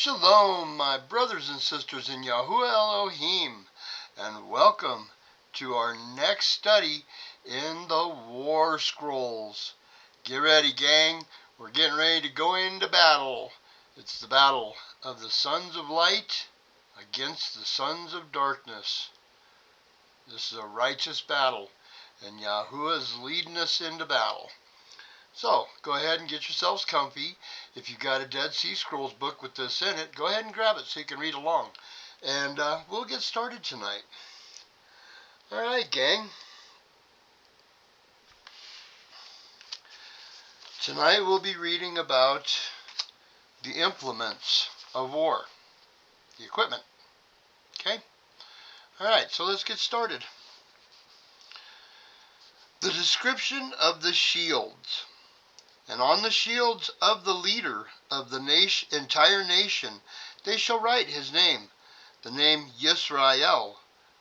Shalom, my brothers and sisters in Yahuwah Elohim, and welcome to our next study in the War Scrolls. Get ready, gang. We're getting ready to go into battle. It's the battle of the sons of light against the sons of darkness. This is a righteous battle, and Yahuwah is leading us into battle. So, go ahead and get yourselves comfy. If you've got a Dead Sea Scrolls book with this in it, go ahead and grab it so you can read along. And we'll get started tonight. Alright, gang. Tonight we'll be reading about the implements of war. The equipment. Okay? Alright, so let's get started. The description of the shields. And on the shields of the leader of the entire nation, they shall write his name, the name Yisrael,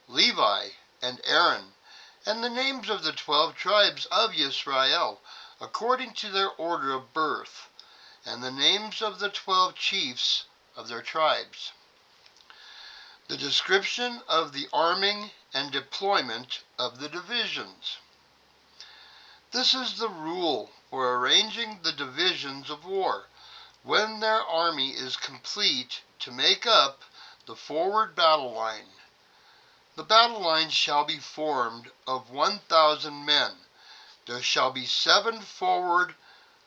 Levi, and Aaron, and the names of the 12 tribes of Yisrael, according to their order of birth, and the names of the 12 chiefs of their tribes. The description of the arming and deployment of the divisions. This is the rule for arranging the divisions of war, when their army is complete, to make up the forward battle line. The battle line shall be formed of 1,000 men. There shall be 7 forward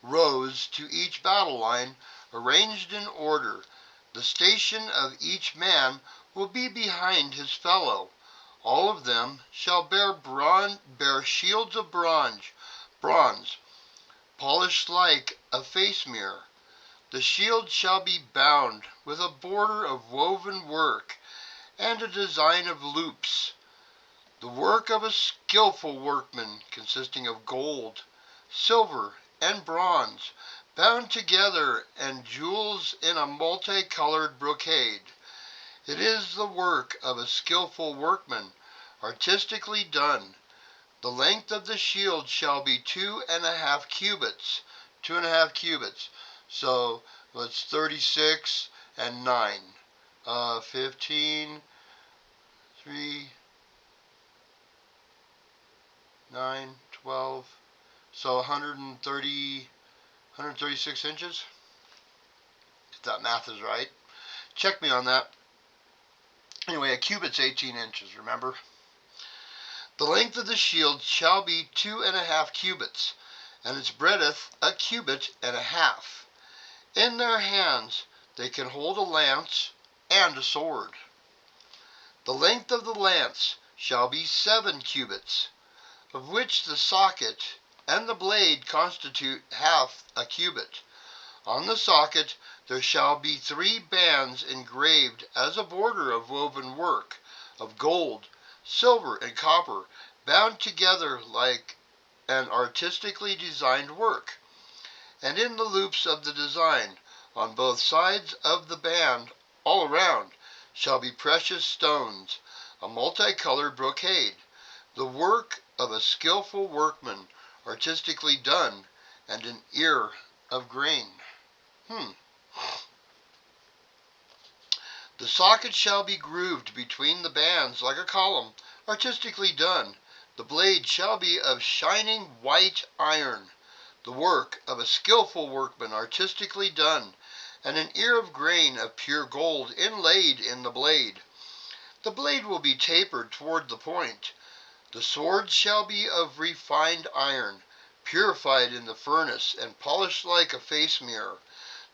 rows to each battle line, arranged in order. The station of each man will be behind his fellow. All of them shall bear shields of bronze, polished like a face mirror. The shield shall be bound with a border of woven work and a design of loops, the work of a skillful workman, consisting of gold, silver, and bronze, bound together, and jewels in a multicolored brocade. It is the work of a skillful workman, artistically done. The length of the shield shall be 2.5 cubits. 2.5 cubits. So that's 36 and 9. 15, 3, 9, 12. So 136 inches. If that math is right. Check me on that. Anyway, a cubit's 18 inches, remember? The length of the shield shall be 2.5 cubits, and its breadth 1.5 cubits. In their hands they can hold a lance and a sword. The length of the lance shall be 7 cubits, of which the socket and the blade constitute 0.5 cubit. On the socket there shall be 3 bands engraved as a border of woven work, of gold, silver, and copper, bound together like an artistically designed work. And in the loops of the design, on both sides of the band, all around, shall be precious stones, a multicolored brocade, the work of a skillful workman, artistically done, and an ear of grain. The socket shall be grooved between the bands like a column, artistically done. The blade shall be of shining white iron, the work of a skillful workman, artistically done, and an ear of grain of pure gold inlaid in the blade. The blade will be tapered toward the point. The sword shall be of refined iron, purified in the furnace, and polished like a face mirror,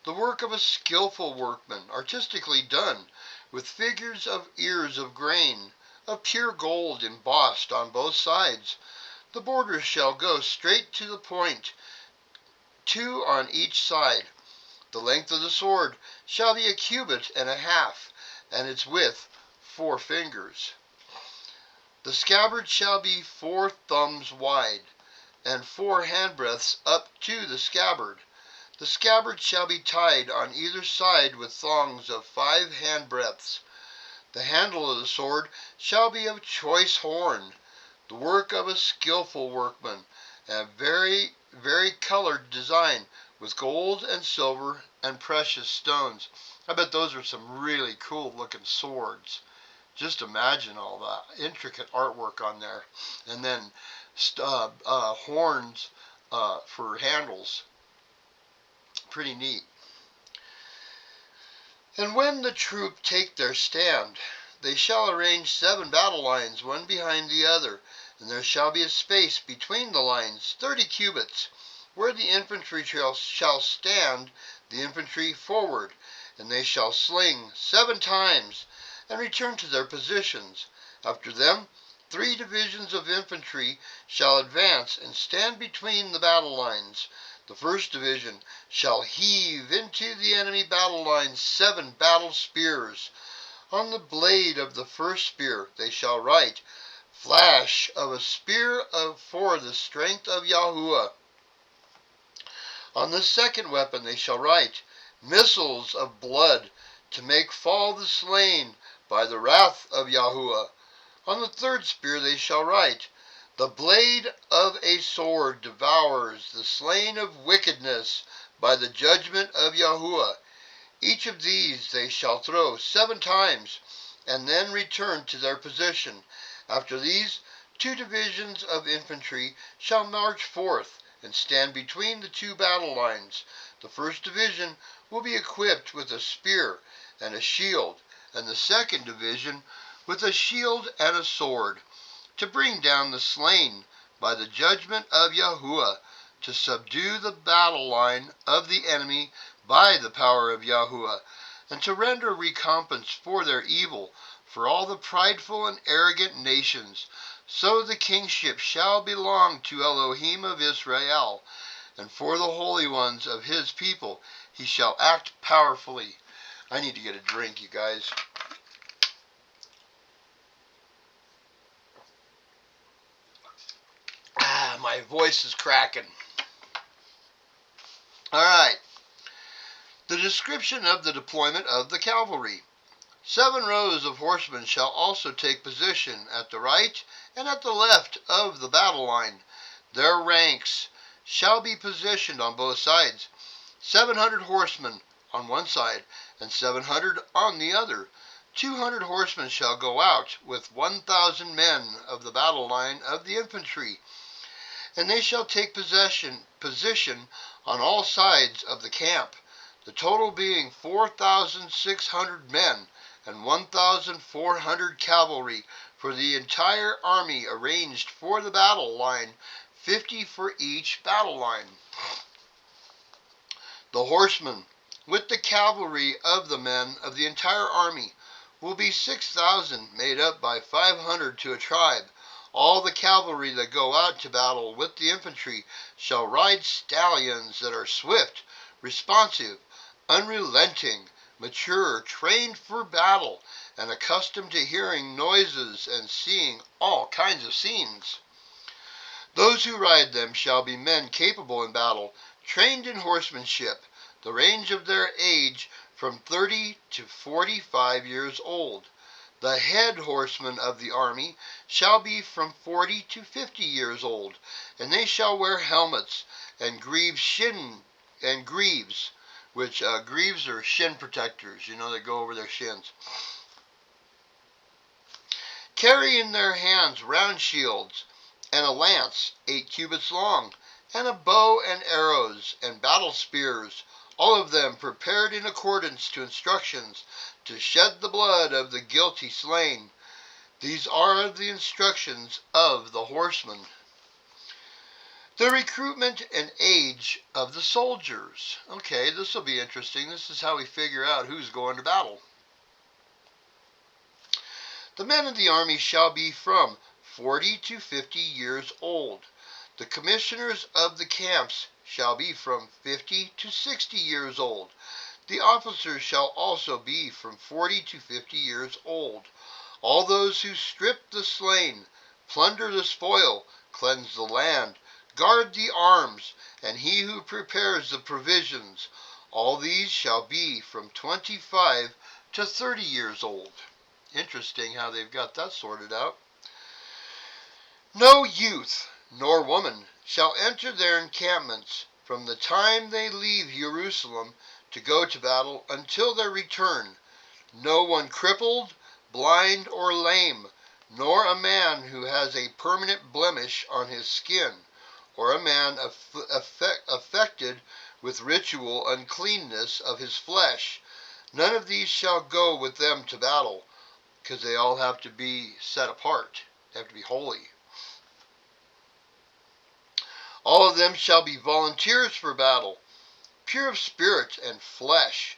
the work of a skillful workman, artistically done, with figures of ears of grain, of pure gold embossed on both sides. The borders shall go straight to the point, 2 on each side. The length of the sword shall be 1.5 cubits, and its width 4 fingers. The scabbard shall be 4 thumbs wide, and 4 handbreadths up to the scabbard. The scabbard shall be tied on either side with thongs of 5 handbreadths. The handle of the sword shall be of choice horn, the work of a skillful workman, and very colored design, with gold and silver and precious stones. I bet those are some really cool looking swords. Just imagine all that intricate artwork on there. And then horns for handles. Pretty neat. And when the troop take their stand, they shall arrange 7 battle lines, one behind the other, and there shall be a space between the lines, 30 cubits, where the infantry shall stand, the infantry forward, and they shall sling 7 times, and return to their positions. After them, 3 divisions of infantry shall advance and stand between the battle lines. The first division shall heave into the enemy battle lines 7 battle spears. On the blade of the first spear they shall write, Flash of a spear for the strength of Yahuwah. On the second weapon they shall write, Missiles of blood to make fall the slain by the wrath of Yahuwah. On the third spear they shall write, The blade of a sword devours the slain of wickedness by the judgment of Yahuwah. Each of these they shall throw 7 times, and then return to their position. After these, 2 divisions of infantry shall march forth and stand between the 2 battle lines. The first division will be equipped with a spear and a shield, and the second division with a shield and a sword, to bring down the slain by the judgment of Yahuwah, to subdue the battle line of the enemy by the power of Yahuwah, and to render recompense for their evil for all the prideful and arrogant nations. So the kingship shall belong to Elohim of Israel, and for the holy ones of his people he shall act powerfully. I need to get a drink, you guys. My voice is cracking. Alright. The description of the deployment of the cavalry. 7 rows of horsemen shall also take position at the right and at the left of the battle line. Their ranks shall be positioned on both sides. 700 horsemen on one side and 700 on the other. 200 horsemen shall go out with 1,000 men of the battle line of the infantry, and they shall take position on all sides of the camp, the total being 4,600 men and 1,400 cavalry for the entire army arranged for the battle line, 50 for each battle line. The horsemen, with the cavalry of the men of the entire army, will be 6,000, made up by 500 to a tribe. All the cavalry that go out to battle with the infantry shall ride stallions that are swift, responsive, unrelenting, mature, trained for battle, and accustomed to hearing noises and seeing all kinds of scenes. Those who ride them shall be men capable in battle, trained in horsemanship, the range of their age from 30 to 45 years old. The head horsemen of the army shall be from 40 to 50 years old, and they shall wear helmets and greaves, which greaves are shin protectors, that go over their shins. Carry in their hands round shields, and a lance 8 cubits long, and a bow and arrows, and battle spears, all of them prepared in accordance to instructions, to shed the blood of the guilty slain. These are the instructions of the horsemen. The recruitment and age of the soldiers. Okay, this will be interesting. This is how we figure out who's going to battle. The men of the army shall be from 40 to 50 years old. The commissioners of the camps shall be from 50 to 60 years old. The officers shall also be from 40 to 50 years old. All those who strip the slain, plunder the spoil, cleanse the land, guard the arms, and he who prepares the provisions, all these shall be from 25 to 30 years old. Interesting how they've got that sorted out. No youth nor woman shall enter their encampments from the time they leave Jerusalem to go to battle until their return, no one crippled, blind, or lame, nor a man who has a permanent blemish on his skin, or a man affected with ritual uncleanness of his flesh. None of these shall go with them to battle, because they all have to be set apart. They have to be holy. All of them shall be volunteers for battle, pure of spirit and flesh,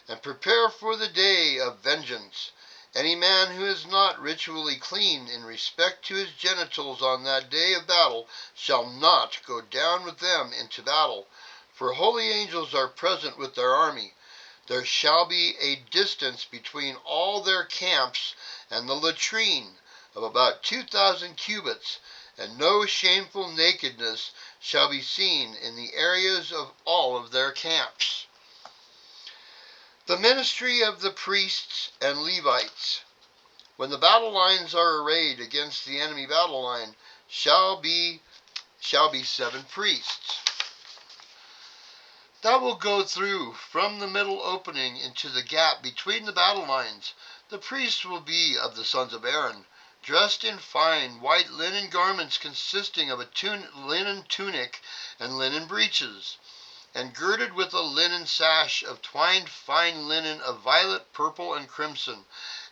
and prepare for the day of vengeance. Any man who is not ritually clean in respect to his genitals on that day of battle shall not go down with them into battle, for holy angels are present with their army. There shall be a distance between all their camps and the latrine of about 2,000 cubits, and no shameful nakedness shall be seen in the areas of all of their camps. The ministry of the priests and Levites. When the battle lines are arrayed against the enemy battle line, shall be 7 priests. That will go through from the middle opening into the gap between the battle lines. The priests will be of the sons of Aaron, dressed in fine white linen garments consisting of a linen tunic and linen breeches, and girded with a linen sash of twined fine linen of violet, purple, and crimson,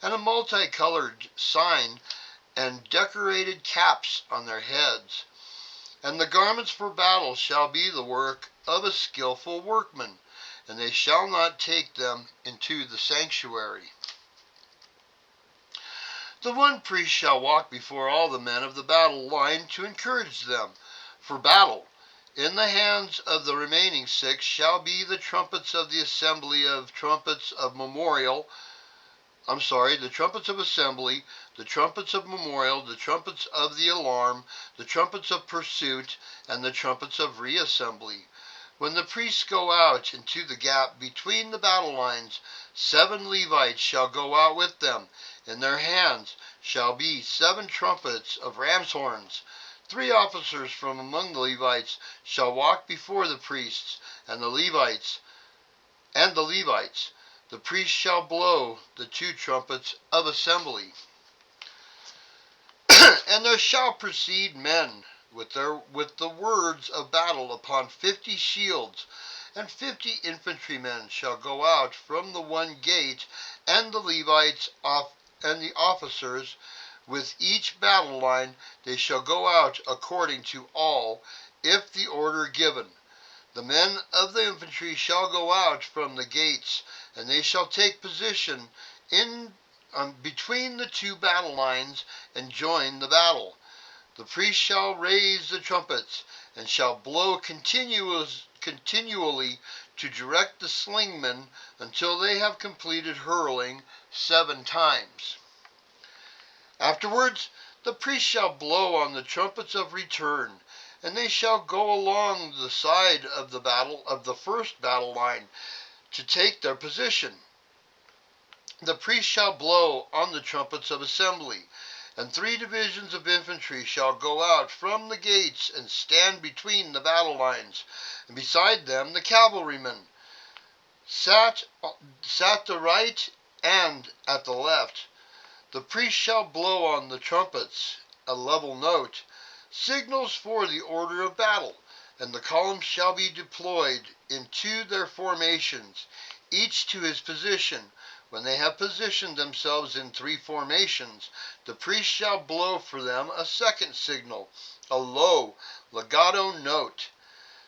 and a multicolored sign, and decorated caps on their heads. And the garments for battle shall be the work of a skillful workman, and they shall not take them into the sanctuary. The one priest shall walk before all the men of the battle line to encourage them for battle. In the hands of the remaining 6 shall be the trumpets of the assembly of trumpets of memorial, the trumpets of assembly, the trumpets of memorial, the trumpets of the alarm, the trumpets of pursuit, and the trumpets of reassembly. When the priests go out into the gap between the battle lines, 7 Levites shall go out with them. In their hands shall be 7 trumpets of ram's horns. 3 officers from among the Levites shall walk before the priests and the Levites. The priest shall blow the 2 trumpets of assembly. And there shall proceed men with the words of battle upon 50 shields, and 50 infantrymen shall go out from the one gate, and the Levites and the officers with each battle line, they shall go out according to all, if the order given. The men of the infantry shall go out from the gates, and they shall take position between the 2 battle lines and join the battle. The priest shall raise the trumpets, and shall blow continually to direct the slingmen until they have completed hurling 7 times. Afterwards, the priest shall blow on the trumpets of return, and they shall go along the side of the first battle line to take their position. The priest shall blow on the trumpets of assembly, and 3 divisions of infantry shall go out from the gates and stand between the battle lines, and beside them the cavalrymen sat the right and at the left. The priest shall blow on the trumpets a level note, signals for the order of battle, and the columns shall be deployed into their formations, each to his position. When they have positioned themselves in 3 formations, the priest shall blow for them a second signal, a low legato note,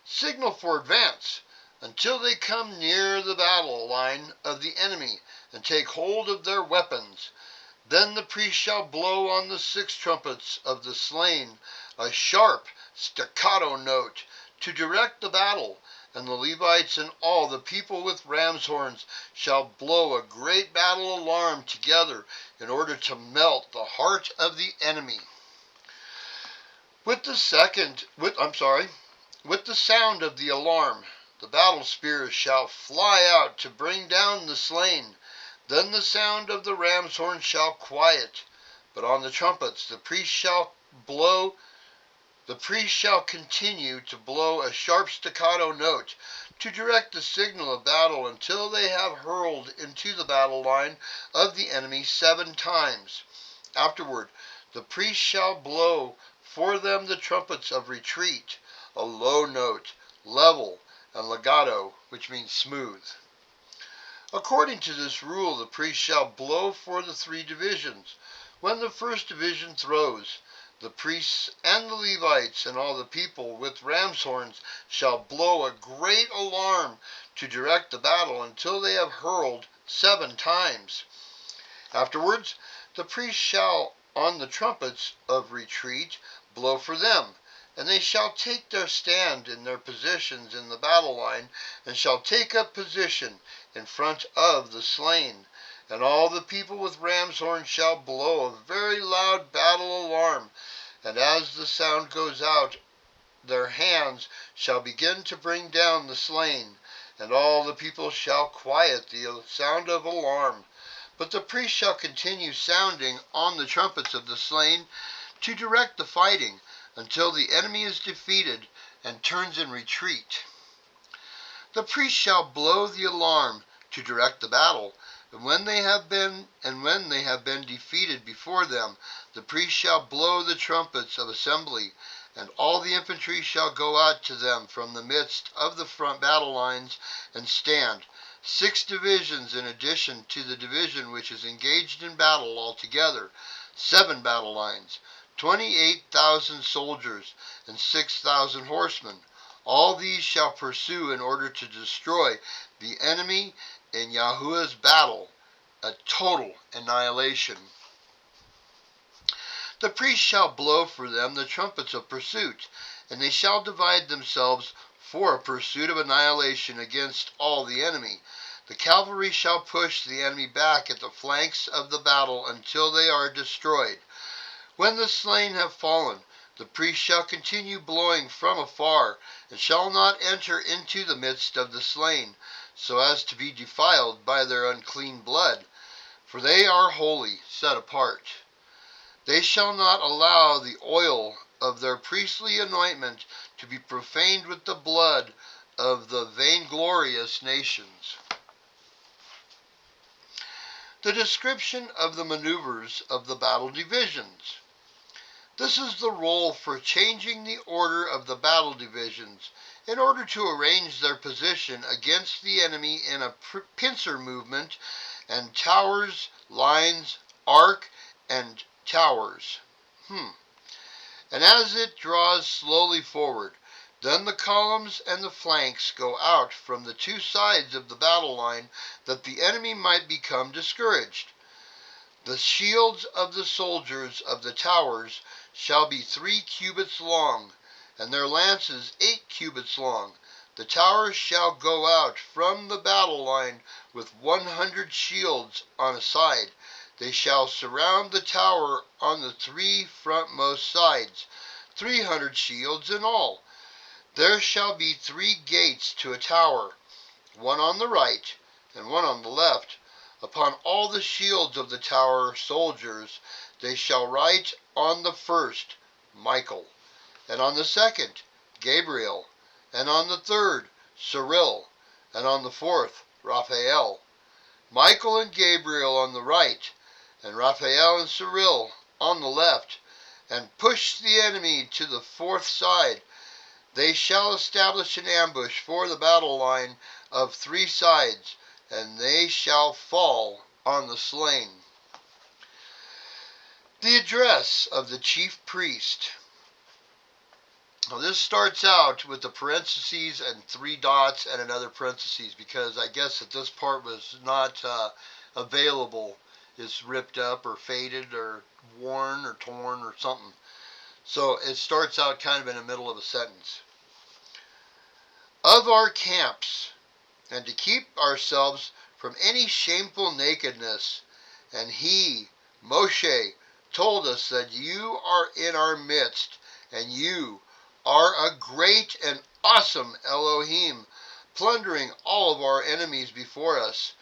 signal for advance, until they come near the battle line of the enemy and take hold of their weapons. Then the priest shall blow on the 6 trumpets of the slain a sharp staccato note to direct the battle, and the Levites and all the people with ram's horns shall blow a great battle alarm together in order to melt the heart of the enemy. With the sound of the alarm, the battle spears shall fly out to bring down the slain. Then the sound of the ram's horn shall quiet, but on the trumpets the priest shall blow The priest shall continue to blow a sharp staccato note to direct the signal of battle until they have hurled into the battle line of the enemy 7 times. Afterward, the priest shall blow for them the trumpets of retreat, a low note, level, and legato, which means smooth. According to this rule, the priest shall blow for the 3 divisions. When the first division throws, the priests and the Levites and all the people with ram's horns shall blow a great alarm to direct the battle until they have hurled 7 times. Afterwards, the priests shall on the trumpets of retreat blow for them, and they shall take their stand in their positions in the battle line, and shall take up position in front of the slain. And all the people with ram's horns shall blow a very loud battle alarm, and as the sound goes out, their hands shall begin to bring down the slain, and all the people shall quiet the sound of alarm. But the priest shall continue sounding on the trumpets of the slain to direct the fighting until the enemy is defeated and turns in retreat. The priest shall blow the alarm to direct the battle, and when they have been defeated before them, the priest shall blow the trumpets of assembly, and all the infantry shall go out to them from the midst of the front battle lines and stand, 6 divisions in addition to the division which is engaged in battle altogether, 7 battle lines, 28,000 soldiers, and 6,000 horsemen. All these shall pursue in order to destroy the enemy in Yahuwah's battle, a total annihilation. The priest shall blow for them the trumpets of pursuit, and they shall divide themselves for a pursuit of annihilation against all the enemy. The cavalry shall push the enemy back at the flanks of the battle until they are destroyed. When the slain have fallen, the priest shall continue blowing from afar, and shall not enter into the midst of the slain, so as to be defiled by their unclean blood, for they are holy, set apart. They shall not allow the oil of their priestly anointment to be profaned with the blood of the vainglorious nations. The description of the maneuvers of the battle divisions. This is the role for changing the order of the battle divisions in order to arrange their position against the enemy in a pincer movement, and towers, lines, arc, and towers. And as it draws slowly forward, then the columns and the flanks go out from the 2 sides of the battle line, that the enemy might become discouraged. The shields of the soldiers of the towers shall be 3 cubits long, and their lances 8 cubits long. The towers shall go out from the battle line with 100 shields on a side. They shall surround the tower on the 3 frontmost sides, 300 shields in all. There shall be 3 gates to a tower, one on the right and one on the left. Upon all the shields of the tower soldiers they shall write on the first, Michael, and on the second, Gabriel, and on the third, Cyril, and on the fourth, Raphael. Michael and Gabriel on the right, and Raphael and Cyril on the left, and push the enemy to the 4th side. They shall establish an ambush for the battle line of 3 sides, and they shall fall on the slain. The address of the chief priest. Now this starts out with the parentheses and 3 dots and another parentheses, because I guess that this part was not available. It's ripped up or faded or worn or torn or something. So it starts out kind of in the middle of a sentence. Of our camps, and to keep ourselves from any shameful nakedness. And he, Moshe, told us that you are in our midst, and you are a great and awesome Elohim, plundering all of our enemies before us.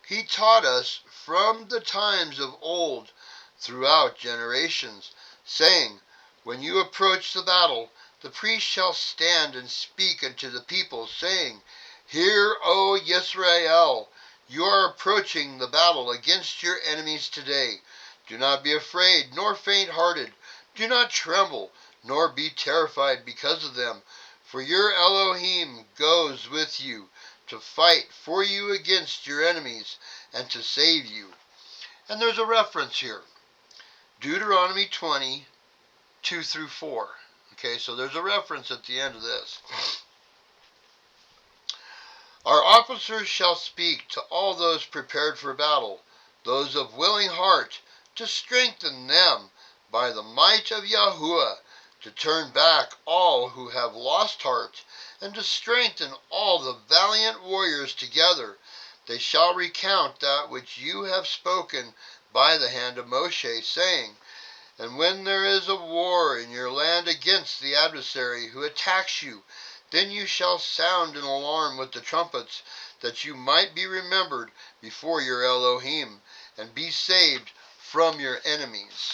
He taught us from the times of old, throughout generations, saying, when you approach the battle, the priest shall stand and speak unto the people, saying, Hear, O Yisrael, you are approaching the battle against your enemies today. Do not be afraid, nor faint-hearted. Do not tremble, nor be terrified because of them. For your Elohim goes with you to fight for you against your enemies and to save you. And there's a reference here. Deuteronomy 20, 2 through 4. Okay, so there's a reference at the end of this. Our officers shall speak to all those prepared for battle, those of willing heart, to strengthen them by the might of Yahuwah, to turn back all who have lost heart, and to strengthen all the valiant warriors together. They shall recount that which you have spoken by the hand of Moshe, saying, And when there is a war in your land against the adversary who attacks you, then you shall sound an alarm with the trumpets, that you might be remembered before your Elohim, and be saved from your enemies.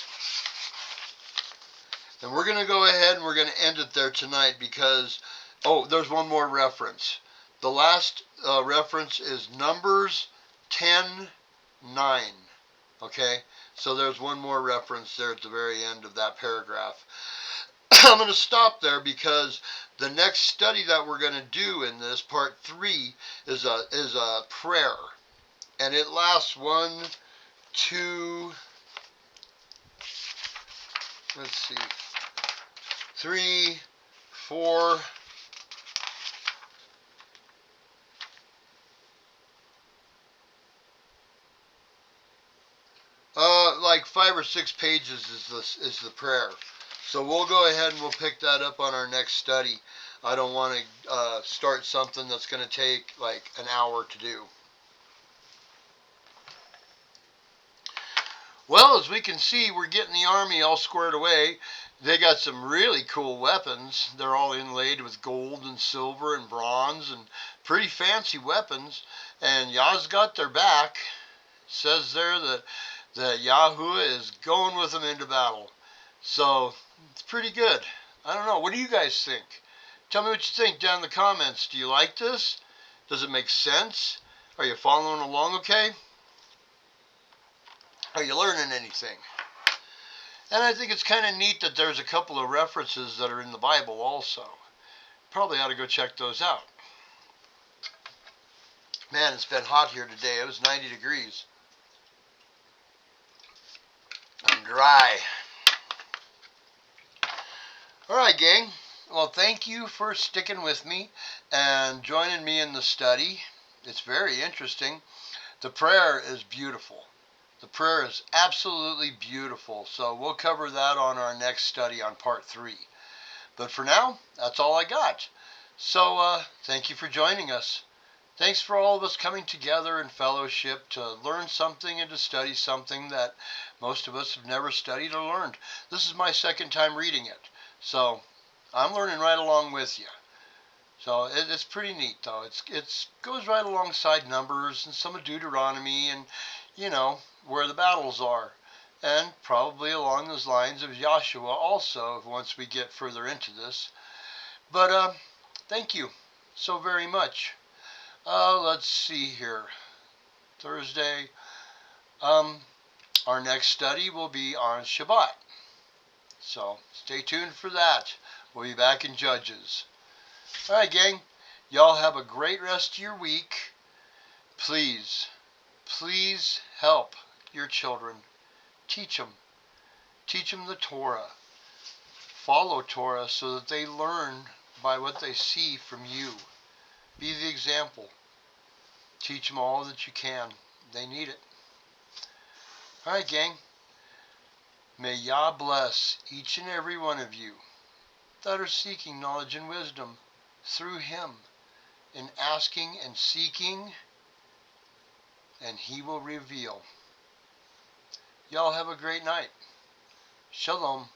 And we're going to go ahead and we're going to end it there tonight because, there's one more reference. The last reference is Numbers 10:9. Okay, so there's one more reference there at the very end of that paragraph. I'm going to stop there because the next study that we're going to do in this part 3 is a prayer, and it lasts 3, 4. Like 5 or 6 pages is the prayer. So we'll go ahead and we'll pick that up on our next study. I don't want to start something that's going to take like an hour to do. Well, as we can see, we're getting the army all squared away. They got some really cool weapons. They're all inlaid with gold and silver and bronze and pretty fancy weapons. And Yah's got their back. It says there that Yahuwah is going with them into battle. So, it's pretty good. I don't know. What do you guys think? Tell me what you think down in the comments. Do you like this? Does it make sense? Are you following along okay? Are you learning anything? And I think it's kind of neat that there's a couple of references that are in the Bible also. Probably ought to go check those out. Man, it's been hot here today. It was 90 degrees. I'm dry. Alright, gang. Well, thank you for sticking with me and joining me in the study. It's very interesting. The prayer is beautiful. The prayer is absolutely beautiful. So we'll cover that on our next study on part 3. But for now, that's all I got. So thank you for joining us. Thanks for all of us coming together in fellowship to learn something and to study something that most of us have never studied or learned. This is my second time reading it. So I'm learning right along with you. So it's pretty neat, though. It goes right alongside Numbers and some of Deuteronomy and, where the battles are. And probably along those lines of Joshua also, once we get further into this. But thank you so very much. Let's see here. Thursday. Our next study will be on Shabbat. So stay tuned for that. We'll be back in Judges. Alright, gang. Y'all have a great rest of your week. Please help your children. Teach them. Teach them the Torah. Follow Torah so that they learn by what they see from you. Be the example. Teach them all that you can. They need it. Alright, gang. May Yah bless each and every one of you that are seeking knowledge and wisdom through Him in asking and seeking, and He will reveal. Y'all have a great night. Shalom.